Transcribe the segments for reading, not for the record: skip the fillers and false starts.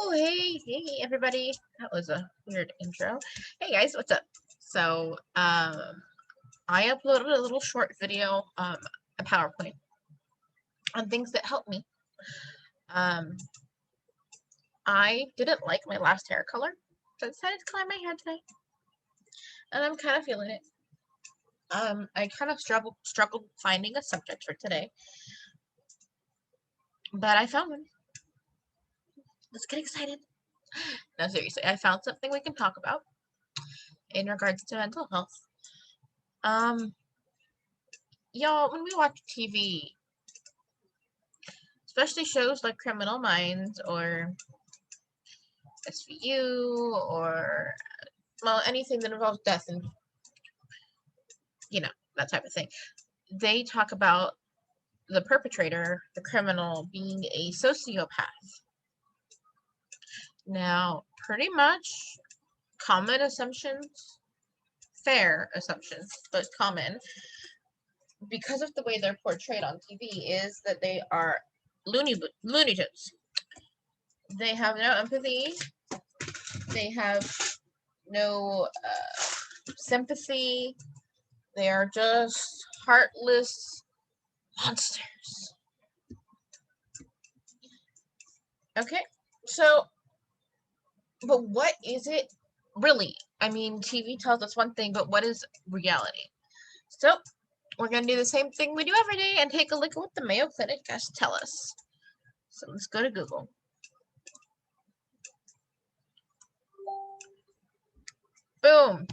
Oh, hey, everybody. That was a weird intro. Hey, guys, what's up? So, I uploaded a little short video, a PowerPoint, on things that help me. I didn't like my last hair color, so I decided to color my hair today. And I'm kind of feeling it. I kind of struggled finding a subject for today, but I found one. Let's get excited. No, seriously, I found something we can talk about in regards to mental health. Y'all, when we watch TV, especially shows like Criminal Minds or SVU or, well, anything that involves death and, that type of thing, they talk about the perpetrator, the criminal, being a sociopath. Now, pretty much common assumptions, fair assumptions, but common, because of the way they're portrayed on TV, is that they are Looney Tunes. They have no empathy. They have no sympathy. They are just heartless monsters. Okay, so, but what is it really? I mean, TV tells us one thing, but what is reality? So, we're going to do the same thing we do every day and take a look at what the Mayo Clinic has to tell us. So, let's go to Google. Boom.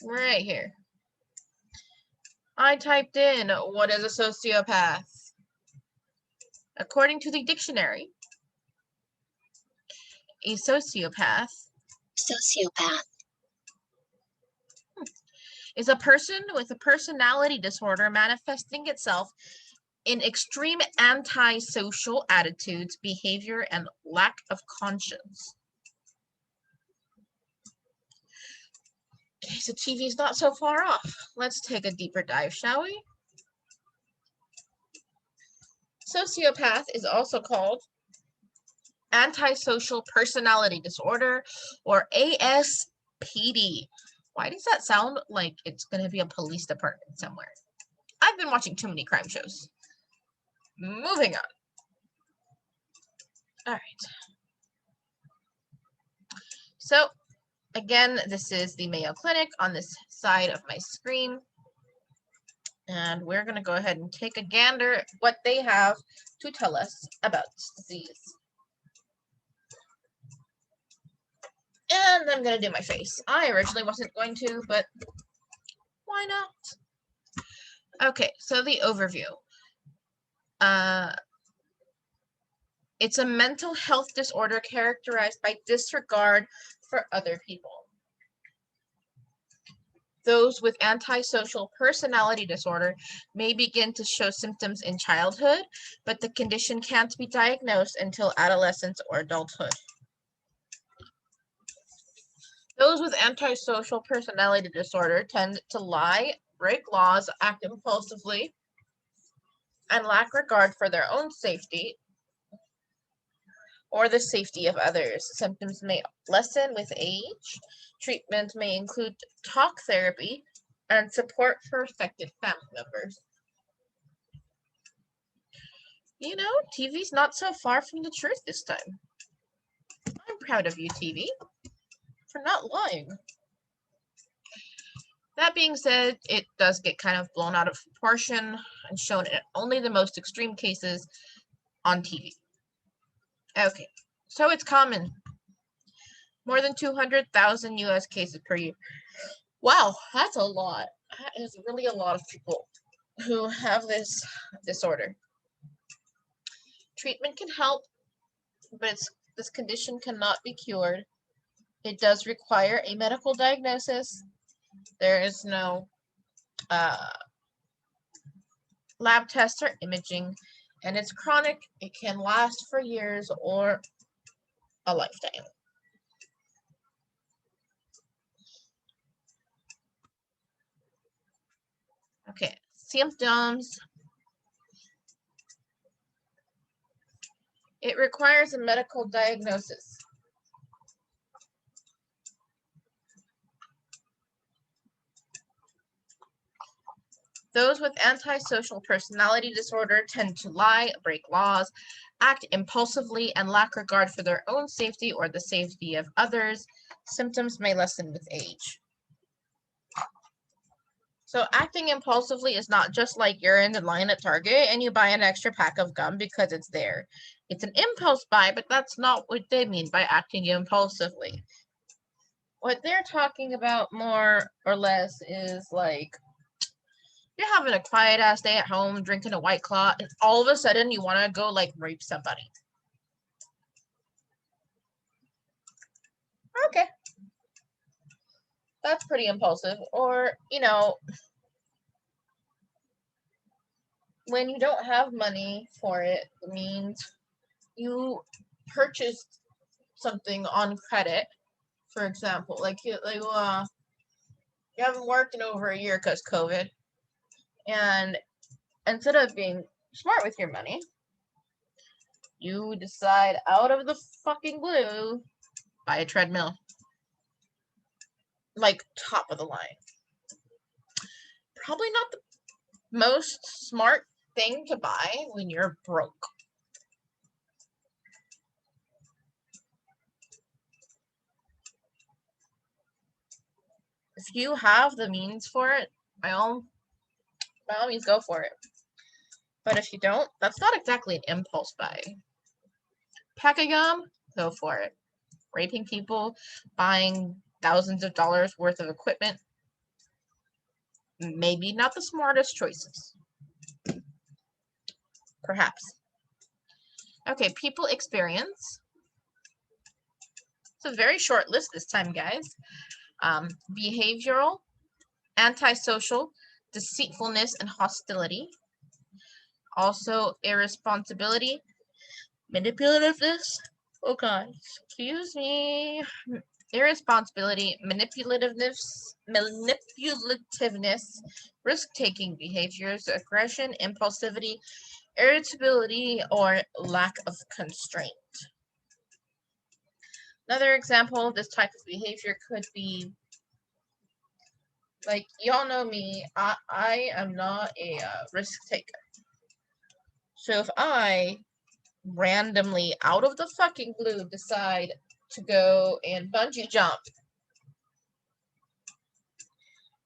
Right here. I typed in, what is a sociopath? According to the dictionary, a sociopath is a person with a personality disorder manifesting itself in extreme antisocial attitudes, behavior, and lack of conscience. Okay, so TV's not so far off. Let's take a deeper dive, shall we? Sociopath is also called antisocial personality disorder, or ASPD. Why does that sound like it's going to be a police department somewhere? I've been watching too many crime shows. Moving on. All right. So, again, this is the Mayo Clinic on this side of my screen. And we're going to go ahead and take a gander at what they have to tell us about this disease. And I'm going to do my face. I originally wasn't going to, but why not? Okay, so the overview. It's a mental health disorder characterized by disregard for other people. Those with antisocial personality disorder may begin to show symptoms in childhood, but the condition can't be diagnosed until adolescence or adulthood. Those with antisocial personality disorder tend to lie, break laws, act impulsively, and lack regard for their own safety or the safety of others. Symptoms may lessen with age. Treatment may include talk therapy and support for affected family members. You know, TV's not so far from the truth this time. I'm proud of you, TV, for not lying. That being said, it does get kind of blown out of proportion and shown in only the most extreme cases on TV. Okay, so it's common. More than 200,000 U.S. cases per year. Wow, that's a lot. That is really a lot of people who have this disorder. Treatment can help, but this condition cannot be cured. It does require a medical diagnosis. There is no lab tests or imaging, and it's chronic. It can last for years or a lifetime. Okay, symptoms. It requires a medical diagnosis. Those with antisocial personality disorder tend to lie, break laws, act impulsively, and lack regard for their own safety or the safety of others. Symptoms may lessen with age. So acting impulsively is not just like you're in the line at Target and you buy an extra pack of gum because it's there. It's an impulse buy, but that's not what they mean by acting impulsively. What they're talking about more or less is like you're having a quiet ass day at home, drinking a White Claw, and all of a sudden you want to go like rape somebody. Okay. That's pretty impulsive. Or, you know, when you don't have money for it, it means you purchased something on credit, for example. Like you haven't worked in over a year because COVID. And instead of being smart with your money, you decide out of the fucking blue, buy a treadmill. Like top of the line. Probably not the most smart thing to buy when you're broke. If you have the means for it, by all means go for it. But if you don't, that's not exactly an impulse buy. Pack of gum, go for it. Raping people, buying thousands of dollars worth of equipment, maybe not the smartest choices. Perhaps. Okay, people experience. It's a very short list this time, guys. Behavioral, antisocial, deceitfulness, and hostility. Also, irresponsibility, manipulativeness. Oh God, excuse me. Irresponsibility, manipulativeness, risk-taking behaviors, aggression, impulsivity, irritability, or lack of constraint. Another example of this type of behavior could be, like, y'all know me, I am not a risk taker. So if I randomly, out of the fucking blue, decide to go and bungee jump,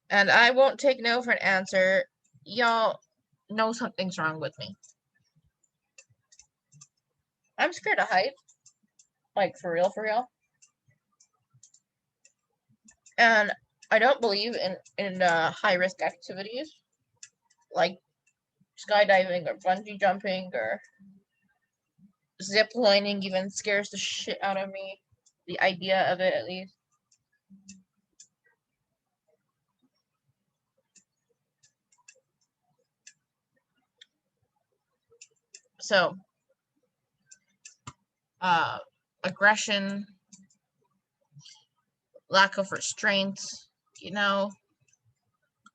and I won't take no for an answer, y'all know something's wrong with me. I'm scared of heights. Like, for real, for real. And I don't believe in high-risk activities, like skydiving or bungee jumping or zip lining even scares the shit out of me. The idea of it, at least. So, aggression, lack of restraint, you know.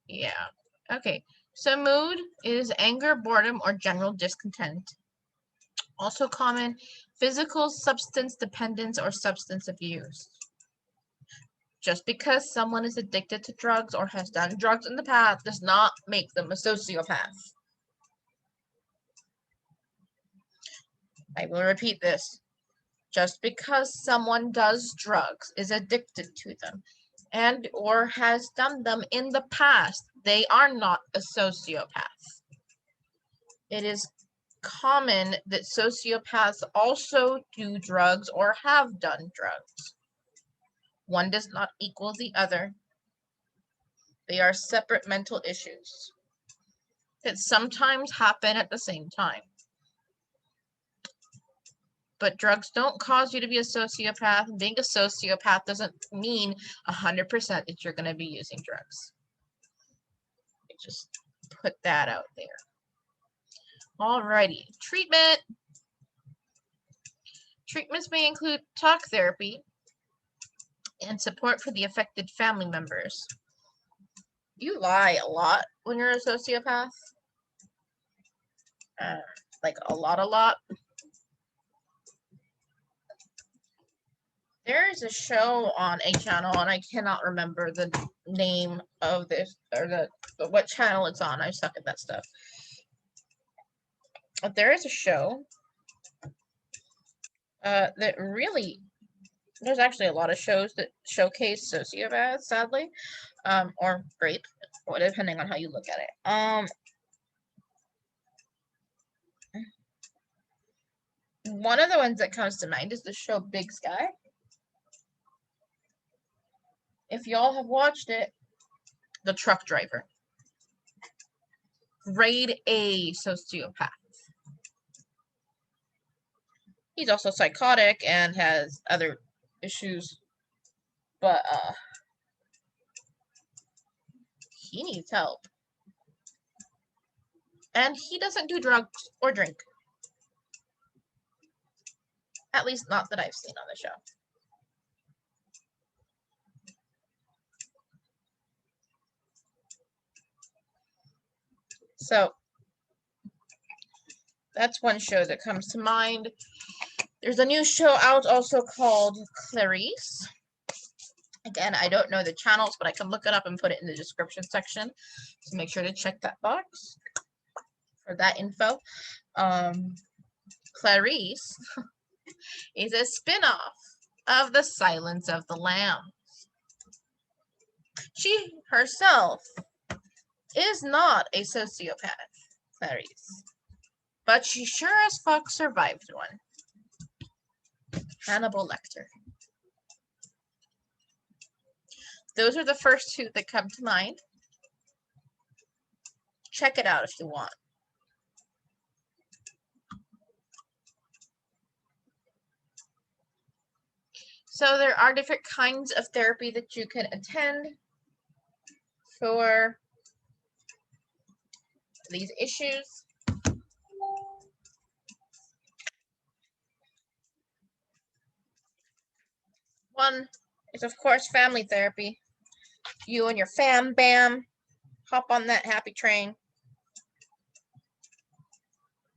Yeah. Okay. So mood is anger, boredom, or general discontent. Also common, physical substance dependence or substance abuse. Just because someone is addicted to drugs or has done drugs in the past does not make them a sociopath. I will repeat this. Just because someone does drugs, is addicted to them, and or has done them in the past, they are not a sociopath. It is common that sociopaths also do drugs or have done drugs. One does not equal the other. They are separate mental issues that sometimes happen at the same time. But drugs don't cause you to be a sociopath. Being a sociopath doesn't mean 100% that you're going to be using drugs. I just put that out there. Alrighty, treatment. Treatments may include talk therapy and support for the affected family members. You lie a lot when you're a sociopath. Like a lot. There is a show on a channel, and I cannot remember the name of this or what channel it's on. I suck at that stuff. But there is a show that really, there's actually a lot of shows that showcase sociopaths, sadly, or great, depending on how you look at it. One of the ones that comes to mind is the show Big Sky. If y'all have watched it, the truck driver, grade A sociopath. He's also psychotic and has other issues, but he needs help. And he doesn't do drugs or drink. At least not that I've seen on the show. So that's one show that comes to mind. There's a new show out also called Clarice. Again, I don't know the channels, but I can look it up and put it in the description section. So make sure to check that box for that info. Clarice is a spin-off of The Silence of the Lambs. She herself is not a sociopath, Clarice, but she sure as fuck survived one. Hannibal Lecter. Those are the first two that come to mind. Check it out if you want. So there are different kinds of therapy that you can attend for these issues. One is, of course, family therapy. You and your fam bam hop on that happy train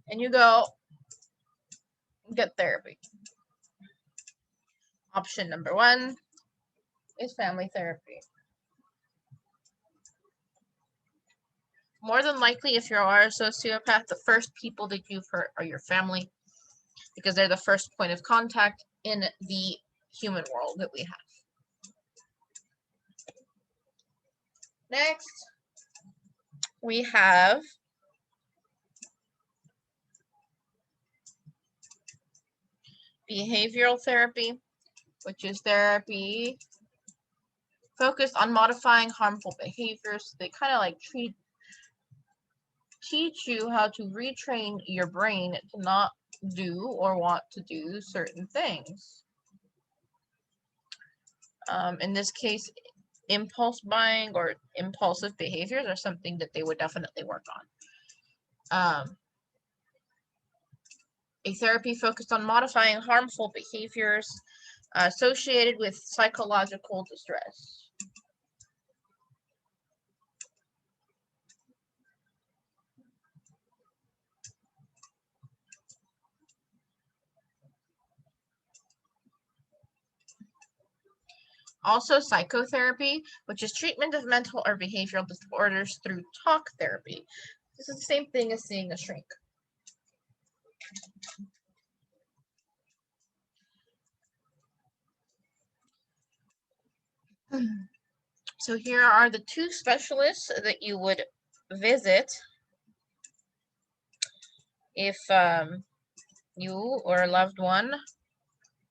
and you go get therapy. Option number one is family therapy. More than likely, if you are a sociopath, the first people that you've hurt are your family, because they're the first point of contact in the human world that we have. Next, we have behavioral therapy, which is therapy focused on modifying harmful behaviors. They kind of like teach you how to retrain your brain to not do or want to do certain things. In this case, impulse buying or impulsive behaviors are something that they would definitely work on. A therapy focused on modifying harmful behaviors associated with psychological distress. Also, psychotherapy, which is treatment of mental or behavioral disorders through talk therapy. This is the same thing as seeing a shrink. So here are the two specialists that you would visit if you or a loved one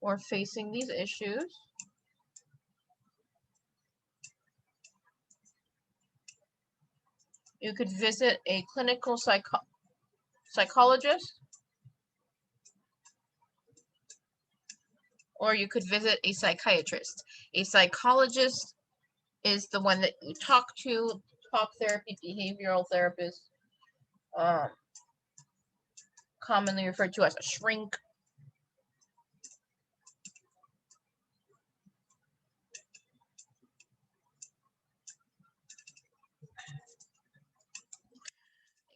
were facing these issues. You could visit a clinical psychologist, or you could visit a psychiatrist. A psychologist is the one that you talk to, talk therapy, behavioral therapist, commonly referred to as a shrink.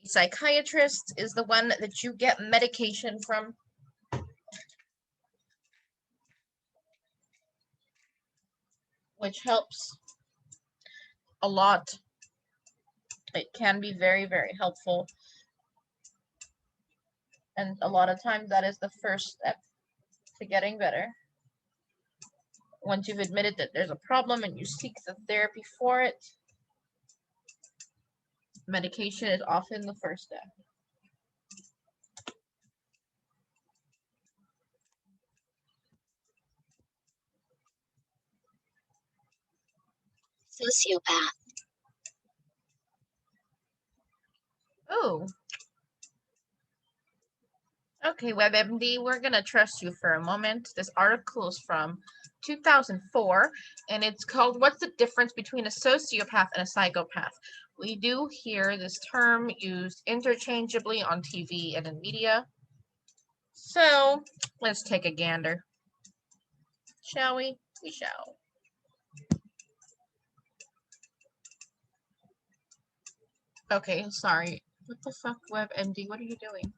A psychiatrist is the one that you get medication from. which helps a lot. It can be very, very helpful. And a lot of times that is the first step to getting better. Once you've admitted that there's a problem and you seek the therapy for it, medication is often the first step. Sociopath. Oh. Okay, WebMD, we're going to trust you for a moment. This article is from 2004, and it's called, What's the Difference Between a Sociopath and a Psychopath? We do hear this term used interchangeably on TV and in media. So, let's take a gander. Shall we? We shall. Okay, sorry. What the fuck, WebMD? What are you doing?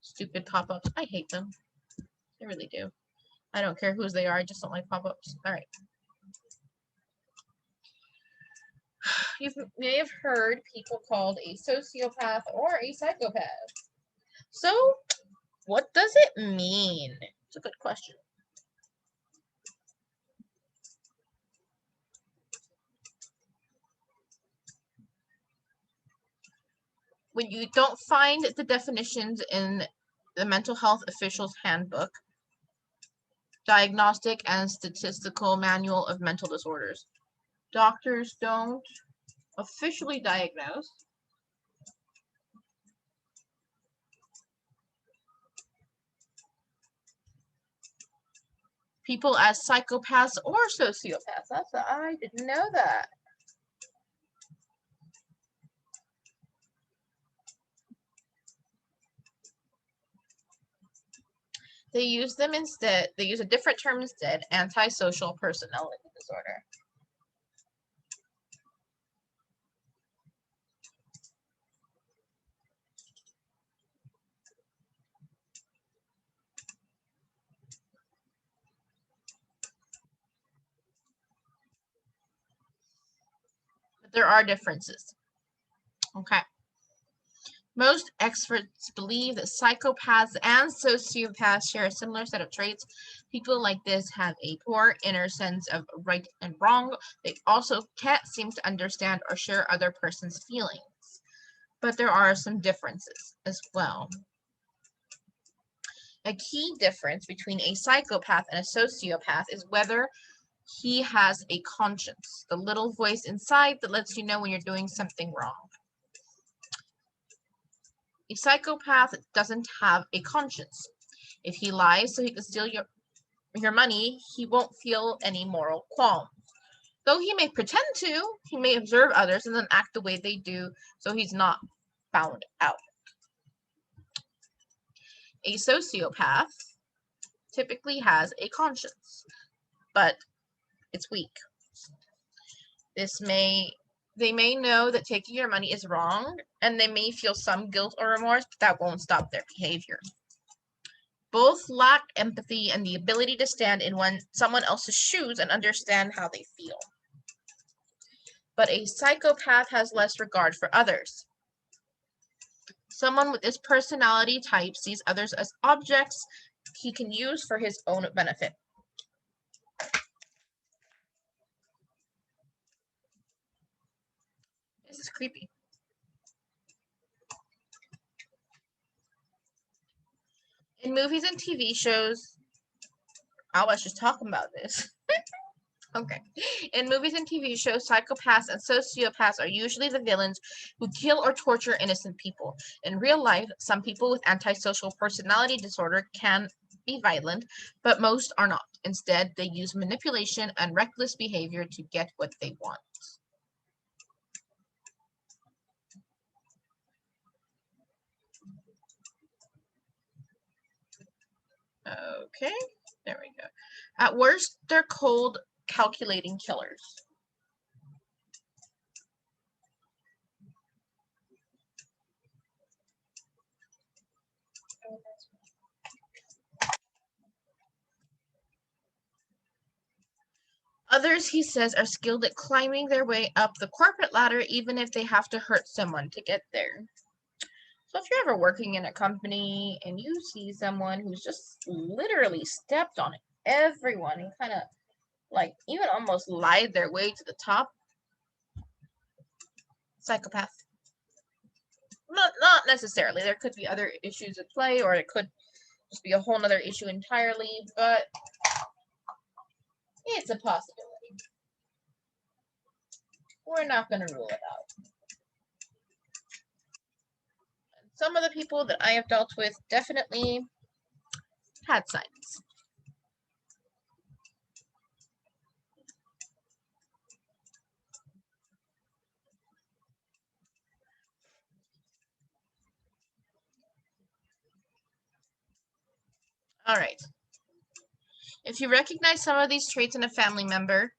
Stupid pop-ups. I hate them. I really do. I don't care whose they are. I just don't like pop-ups. All right. You may have heard people called a sociopath or a psychopath. So, what does it mean? It's a good question. When you don't find the definitions in the Mental Health Officials Handbook, Diagnostic and Statistical Manual of Mental Disorders, doctors don't officially diagnose. People as psychopaths or sociopaths. I didn't know that. They use them instead. They use a different term instead, antisocial personality disorder. But there are differences. Okay. Most experts believe that psychopaths and sociopaths share a similar set of traits. People like this have a poor inner sense of right and wrong. They also can't seem to understand or share other person's feelings. But there are some differences as well. A key difference between a psychopath and a sociopath is whether he has a conscience, the little voice inside that lets you know when you're doing something wrong. A psychopath doesn't have a conscience. If he lies so he can steal your money, he won't feel any moral qualms. Though he may pretend to, he may observe others and then act the way they do, so he's not found out. A sociopath typically has a conscience, but it's weak. They may know that taking your money is wrong, and they may feel some guilt or remorse, but that won't stop their behavior. Both lack empathy and the ability to stand in someone else's shoes and understand how they feel. But a psychopath has less regard for others. Someone with this personality type sees others as objects he can use for his own benefit. This is creepy. In movies and TV shows, I was just talking about this. Okay. In movies and TV shows, psychopaths and sociopaths are usually the villains who kill or torture innocent people. In real life, some people with antisocial personality disorder can be violent, but most are not. Instead, they use manipulation and reckless behavior to get what they want. Okay, there we go. At worst, they're cold, calculating killers. Others, he says, are skilled at climbing their way up the corporate ladder, even if they have to hurt someone to get there. So if you're ever working in a company and you see someone who's just literally stepped on everyone and kind of like even almost lied their way to the top, psychopath. Not necessarily. There could be other issues at play, or it could just be a whole other issue entirely, but it's a possibility. We're not going to rule it out. Some of the people that I have dealt with definitely had signs. All right. If you recognize some of these traits in a family member,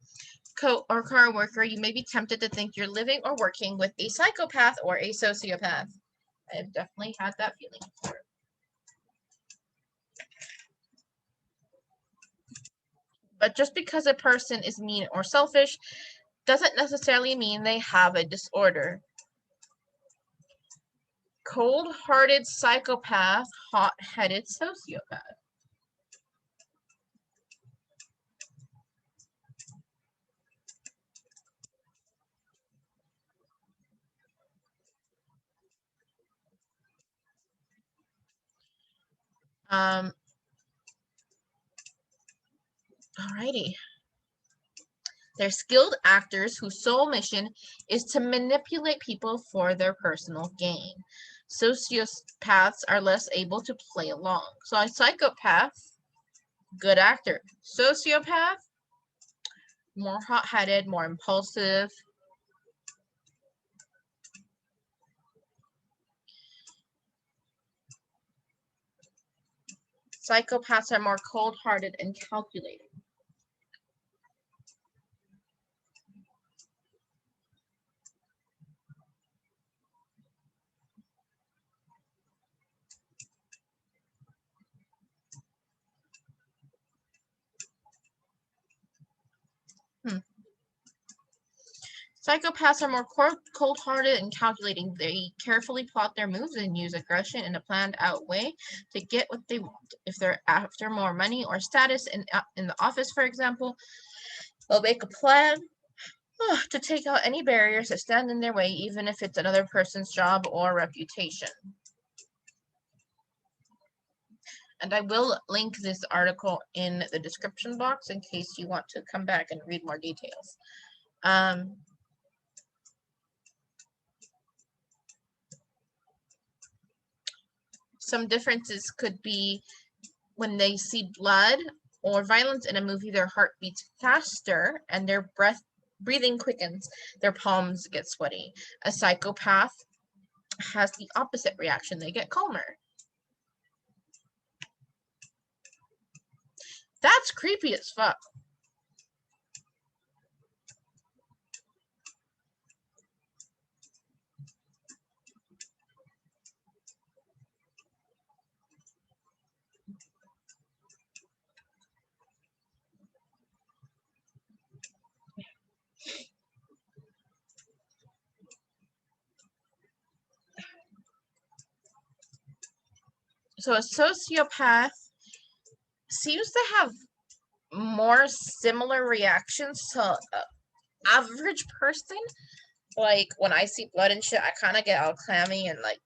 or co-worker, you may be tempted to think you're living or working with a psychopath or a sociopath. I have definitely had that feeling before. But just because a person is mean or selfish doesn't necessarily mean they have a disorder. Cold-hearted psychopath, hot-headed sociopath. Alrighty. They're skilled actors whose sole mission is to manipulate people for their personal gain. Sociopaths are less able to play along. So a psychopath, good actor. Sociopath, more hot-headed, more impulsive. Psychopaths are more cold-hearted and calculating. Psychopaths are more cold-hearted and calculating. They carefully plot their moves and use aggression in a planned-out way to get what they want. If they're after more money or status in the office, for example, they'll make a plan to take out any barriers that stand in their way, even if it's another person's job or reputation. And I will link this article in the description box in case you want to come back and read more details. Some differences could be when they see blood or violence in a movie, their heart beats faster and their breathing quickens, their palms get sweaty. A psychopath has the opposite reaction. They get calmer. That's creepy as fuck. So a sociopath seems to have more similar reactions to an average person. Like when I see blood and shit, I kind of get all clammy and like,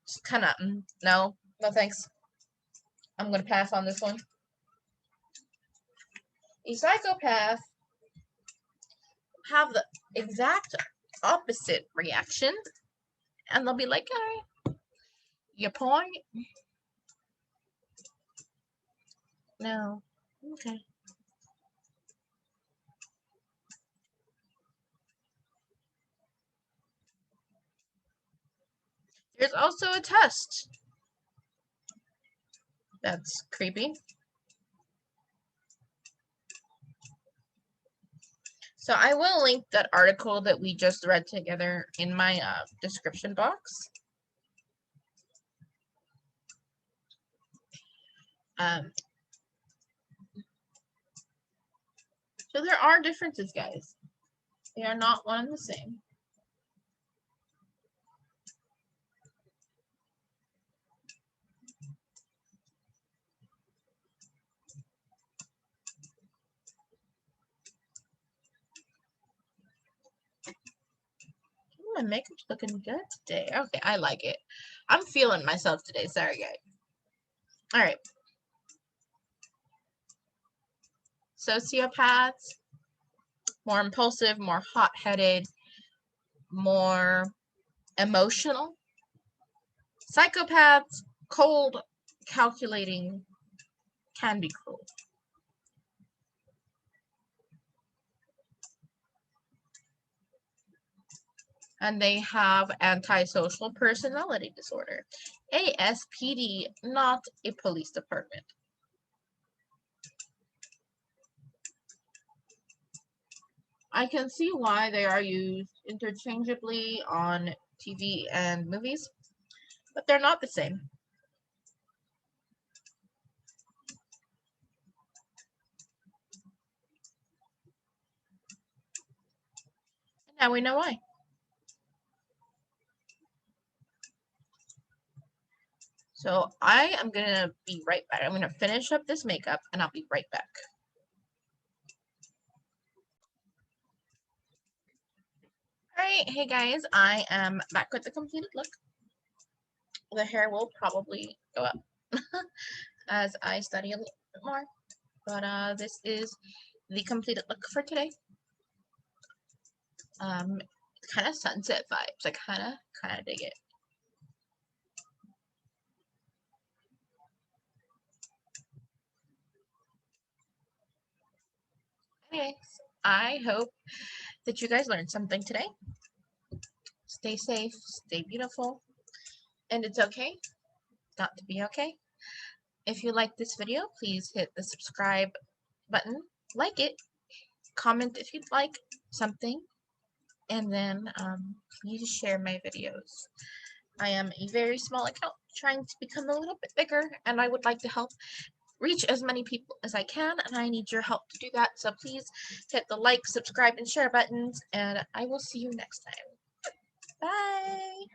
just kind of, no thanks. I'm gonna pass on this one. A psychopath have the exact opposite reaction, and they'll be like, "All right, your point? No, okay." There's also a test. That's creepy. So I will link that article that we just read together in my description box. So there are differences, guys. They are not one and the same. My makeup's looking good today. Okay, I like it. I'm feeling myself today. Sorry, guys. All right. Sociopaths, more impulsive, more hot-headed, more emotional. Psychopaths, cold, calculating, can be cruel. And they have antisocial personality disorder. ASPD, not a police department. I can see why they are used interchangeably on TV and movies, but they're not the same. And now we know why. So I am going to be right back. I'm going to finish up this makeup and I'll be right back. Alright, hey guys, I am back with the completed look. The hair will probably go up as I study a little bit more. But this is the completed look for today. Kind of sunset vibes. I kind of dig it. Anyways, I hope that you guys learned something today. Stay safe, stay beautiful, and it's okay not to be okay. If you like this video, please hit the subscribe button, like it, comment if you'd like something, and then please share my videos. I am a very small account trying to become a little bit bigger, and I would like to help reach as many people as I can, and I need your help to do that. So please hit the like, subscribe, and share buttons, and I will see you next time. Bye!